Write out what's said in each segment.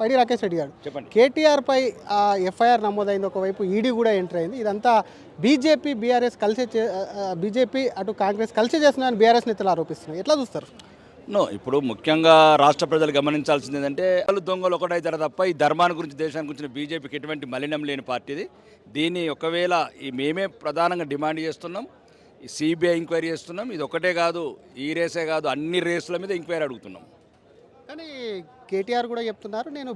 పైడి రాకేష్ రెడ్డి గారు చెప్పండి. కేటీఆర్ పై ఎఫ్ఐఆర్ నమోదైంది, ఒకవైపు ఈడీ కూడా ఎంటర్ అయింది. ఇదంతా బీజేపీ బీఆర్ఎస్ కలిసి బీజేపీ అటు కాంగ్రెస్ కలిసి చేస్తున్నారని బీఆర్ఎస్ నేతలు ఆరోపిస్తున్నారు. ఎట్లా చూస్తారు? ఇప్పుడు ముఖ్యంగా రాష్ట్ర ప్రజలు గమనించాల్సింది ఏంటంటే వాళ్ళు దొంగలు ఒకటైతారు తప్ప ఈ ధర్మాన్ని గురించి దేశానికి గురించిన బీజేపీకి ఎటువంటి మలినం లేని పార్టీది. దీన్ని ఒకవేళ మేమే ప్రధానంగా డిమాండ్ చేస్తున్నాం, ఈ సిబిఐ ఎంక్వైరీ చేస్తున్నాం. ఇది ఒకటే కాదు, ఈ రేసే కాదు, అన్ని రేసుల మీద ఎంక్వైరీ అడుగుతున్నాం. కానీ కేటీఆర్ కూడా చెప్తున్నారు, నేను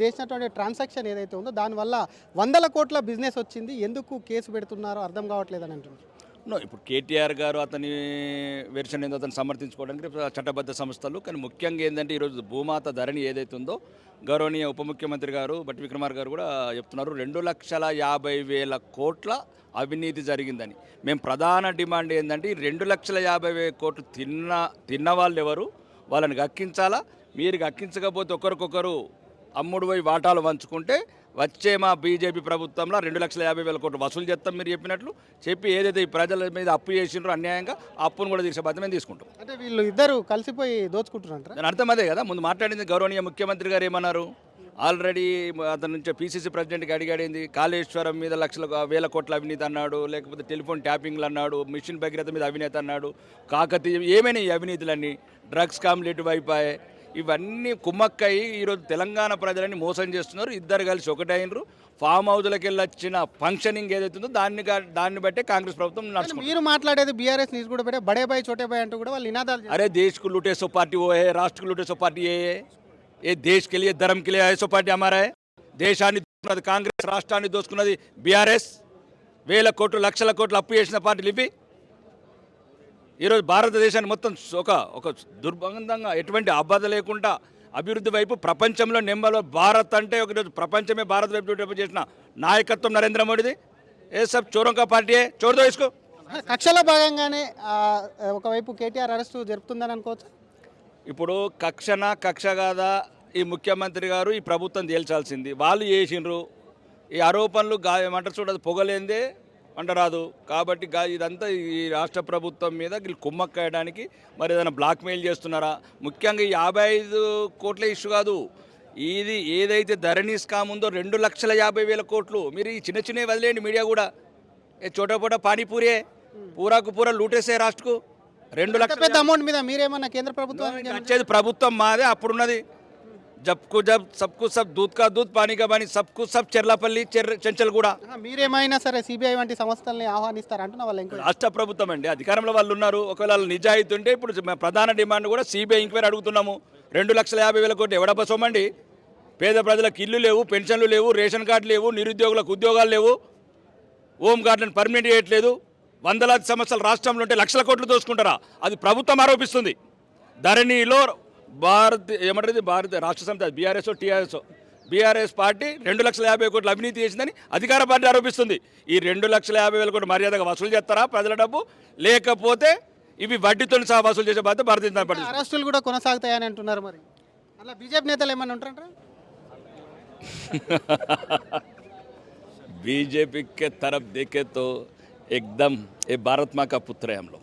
చేసినటువంటి ట్రాన్సాక్షన్ ఏదైతే ఉందో దానివల్ల 100 కోట్ల బిజినెస్ వచ్చింది, ఎందుకు కేసు పెడుతున్నారో అర్థం కావట్లేదని అంటున్నారు. ఇప్పుడు కేటీఆర్ గారు అతని వెర్షన్ ఏందో అతను సమర్థించుకోవడానికి చట్టబద్ధ సంస్థలు. కానీ ముఖ్యంగా ఏంటంటే ఈరోజు భూమాత ధరణి ఏదైతే ఉందో గౌరవనీయ ఉప ముఖ్యమంత్రి గారు బట్టి విక్రమార్ గారు కూడా చెప్తున్నారు 2,50,000 కోట్ల అవినీతి జరిగిందని. మేము ప్రధాన డిమాండ్ ఏంటంటే ఈ 2,50,000 కోట్లు తిన్న వాళ్ళు ఎవరు, వాళ్ళని గక్కించాలా. మీరు గక్కించకపోతే ఒకరికొకరు అమ్ముడు పోయి వాటాలు పంచుకుంటే వచ్చే మా బీజేపీ ప్రభుత్వంలో 2,50,000 కోట్లు వసూలు చేస్తాం. మీరు చెప్పి ఏదైతే ఈ ప్రజల మీద అప్పు చేసినారో అన్యాయంగా అప్పును కూడా తీసే బాధ్యత మేము తీసుకుంటాం. అంటే వీళ్ళు ఇద్దరు కలిసిపోయి దోచుకుంటున్నారు. దాని అర్థం అదే కదా. ముందు మాట్లాడింది గౌరవనీయ ముఖ్యమంత్రి గారు ఏమన్నారు, ఆల్రెడీ అతని నుంచి పీసీసీ ప్రెసిడెంట్కి అడిగాడింది, కాళేశ్వరం మీద 1,00,000 కోట్ల అవినీతి అన్నాడు, లేకపోతే టెలిఫోన్ ట్యాపింగ్లు అన్నాడు, మిషన్ భగీరథ మీద అవినీతి అన్నాడు, కాకతీయ ఏమైనా ఈ అవినీతులన్నీ డ్రగ్స్ కాంప్లీట్ అయిపోయాయి. ఇవన్నీ కుమ్మక్కయి ఈరోజు తెలంగాణ ప్రజలని మోసం చేస్తున్నారు. ఇద్దరు కలిసి ఒకటైనరు. ఫామ్ హౌస్లకి వెళ్ళి వచ్చిన ఫంక్షనింగ్ ఏదైతుందో దాన్ని బట్టే కాంగ్రెస్ ప్రభుత్వం నడుచుకుంటుంది. మీరు మాట్లాడేది బీఆర్ఎస్ న్యూస్ కూడా పెట్టే బడే బాయ్ చోటే బాయ్ అంటూ కూడా వాళ్ళు నినాదాలు. अरे देश को लूटे सो पार्टी वो है, राष्ट्र को लूटे सो पार्टी ये देश के लिए धर्म के लिए है सो पार्टी हमारा है. దేశాన్ని దోచుకున్నది కాంగ్రెస్, రాష్ట్రాన్ని దోచుకున్నది బీఆర్ఎస్. 1,000 కోట్లు 1,00,000 కోట్లు అప్పు చేసిన పార్టీలు ఇవి. ఈరోజు భారతదేశాన్ని మొత్తం ఒక దుర్భంధంగా ఎటువంటి అబాధ లేకుండా అభివృద్ధి వైపు ప్రపంచంలో నెంబర్లో భారత్ అంటే ఒకరోజు ప్రపంచమే భారత్ వైపు చేసిన నాయకత్వం నరేంద్ర మోడీది. ఏ సబ్ చోరంకా పార్టీ చోరుదో ఇసుకో. కక్షలో భాగంగానే ఒకవైపు కేటీఆర్ అరెస్టు జరుపుతుందని అనుకోవచ్చు. ఇప్పుడు కక్ష కాదా ఈ ముఖ్యమంత్రి గారు ఈ ప్రభుత్వం తేల్చాల్సింది. వాళ్ళు చేసిండ్రు ఈ ఆరోపణలు ఏమంటారు చూడదు, పొగలేందే అంటరాదు. కాబట్టి ఇదంతా ఈ రాష్ట్ర ప్రభుత్వం మీద వీళ్ళు కుమ్మక్కయడానికి మరి ఏదైనా బ్లాక్మెయిల్ చేస్తున్నారా? ముఖ్యంగా ఈ 55 కోట్ల ఇష్యూ కాదు, ఇది ఏదైతే ధరణి స్కామ్ ఉందో 2,50,000 కోట్లు. మీరు ఈ చిన్న వదిలేయండి, మీడియా కూడా ఏ చోటపోట పానీపూరే పూరాకు పూరా లూటేసే రాష్ట్రకు 2 లక్షల పెద్ద అమౌంట్ మీద మీరేమన్నా కేంద్ర ప్రభుత్వం వచ్చేది ప్రభుత్వం మాదే అప్పుడున్నది. జబ్కు జబ్ సబ్కు సబ్ దూద్ కా దూద్ పానీ కా పానీ సబ్కు సబ్ చెర్లాపల్లి చెంచల్ కూడా. మీరేమైనా సరే సిబిఐ వంటి సంస్థల్ని ఆహ్వానిస్తారంటున్నా వాళ్ళు. రాష్ట్ర ప్రభుత్వం అండి, అధికారంలో వాళ్ళు ఉన్నారు. ఒకవేళ నిజాయితీ ఉంటే ఇప్పుడు ప్రధాన డిమాండ్ కూడా సిబిఐ ఎంక్వైరీ అడుగుతున్నాము. 2,50,000 కోట్లు ఎవడబసోమండి? పేద ప్రజలకు ఇల్లు లేవు, పెన్షన్లు లేవు, రేషన్ కార్డు లేవు, నిరుద్యోగులకు ఉద్యోగాలు లేవు, హోమ్ గార్డులను పర్మినెంట్ చేయట్లేదు. వందలాది సంవత్సరాలు రాష్ట్రంలో ఉంటే 1,00,000 కోట్లు దోచుకుంటారా? అది ప్రభుత్వం ఆరోపిస్తుంది. ధరణిలో భారత రాష్ట్ర సమితి బీఆర్ఎస్ టీఆర్ఎస్ బీఆర్ఎస్ పార్టీ 2,50,000 కోట్లు అవినీతి చేసిందని అధికార పార్టీ ఆరోపిస్తుంది. ఈ 2,50,000 కోట్లు మర్యాదగా వసూలు చేస్తారా ప్రజల డబ్బు, లేకపోతే ఇవి వడ్డీతో సహా వసూలు చేసే బాధ్యత భారతీయ జనతా పార్టీ. అరెస్టులు కూడా కొనసాగుతాయని అంటున్నారు. మరి అలా బీజేపీ నేతలు ఏమన్నా ఉంటారంటారా? बीजेपी के तरफ देखे तो एकदम ये भारत माँ का पुत्र है हम लोग.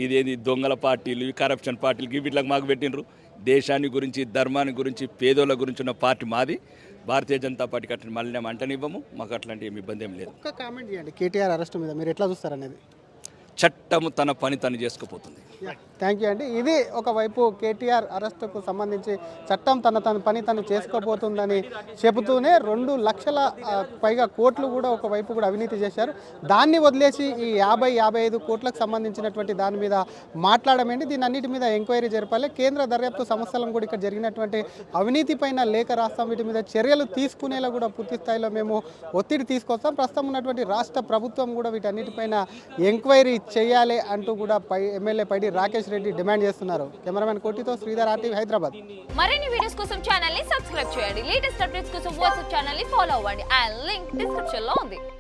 ఇదేది దొంగల పార్టీలు, కరప్షన్ పార్టీలకి వీటికి మాకు పెట్టినరు. దేశాన్ని గురించి, ధర్మాన్ని గురించి, పేదోళ్ళ గురించి ఉన్న పార్టీ మాది. భారతీయ జనతా పార్టీకి అట్లా మళ్ళీ అంటనివ్వము. మాకు అట్లాంటి ఏమి ఇబ్బంది ఏం లేదు. ఒక్క కామెంట్ చేయండి కేటీఆర్ అరెస్ట్ మీద, మీరు ఎట్లా చూస్తారనేది. చట్టము తన పని తను చేసుకుపోతుంది. థ్యాంక్ యూ అండి. ఇది ఒకవైపు కేటీఆర్ అరెస్టుకు సంబంధించి చట్టం తన పని తను చేసుకోబోతుందని చెబుతూనే 2 లక్షల పైగా కోట్లు కూడా ఒకవైపు కూడా అవినీతి చేశారు. దాన్ని వదిలేసి ఈ 50-55 కోట్లకు సంబంధించినటువంటి దాని మీద మాట్లాడమేంటి, దీని అన్నిటి మీద ఎంక్వైరీ జరపాలి. కేంద్ర దర్యాప్తు సంస్థలను కూడా ఇక్కడ జరిగినటువంటి అవినీతి పైన లేఖ రాస్తాం, వీటి మీద చర్యలు తీసుకునేలా కూడా పూర్తి స్థాయిలో మేము ఒత్తిడి తీసుకొస్తాం. ప్రస్తుతం ఉన్నటువంటి రాష్ట్ర ప్రభుత్వం కూడా వీటన్నిటిపైన ఎంక్వైరీ చేయాలి అంటూ కూడా ఎమ్మెల్యే పైడి రాకేష్ రెడ్డి డిమాండ్ చేస్తున్నారు. కెమెరామెన్ కోటితో శ్రీధర్, RTV హైదరాబాద్. మరిన్ని వీడియోస్ కోసం ఛానల్ ని సబ్స్క్రైబ్ చేయండి. లేటెస్ట్ అప్డేట్స్ కోసం వాట్సాప్ ఛానల్ ని ఫాలో అవ్వండి. ఆ లింక్ డిస్క్రిప్షన్ లో ఉంది.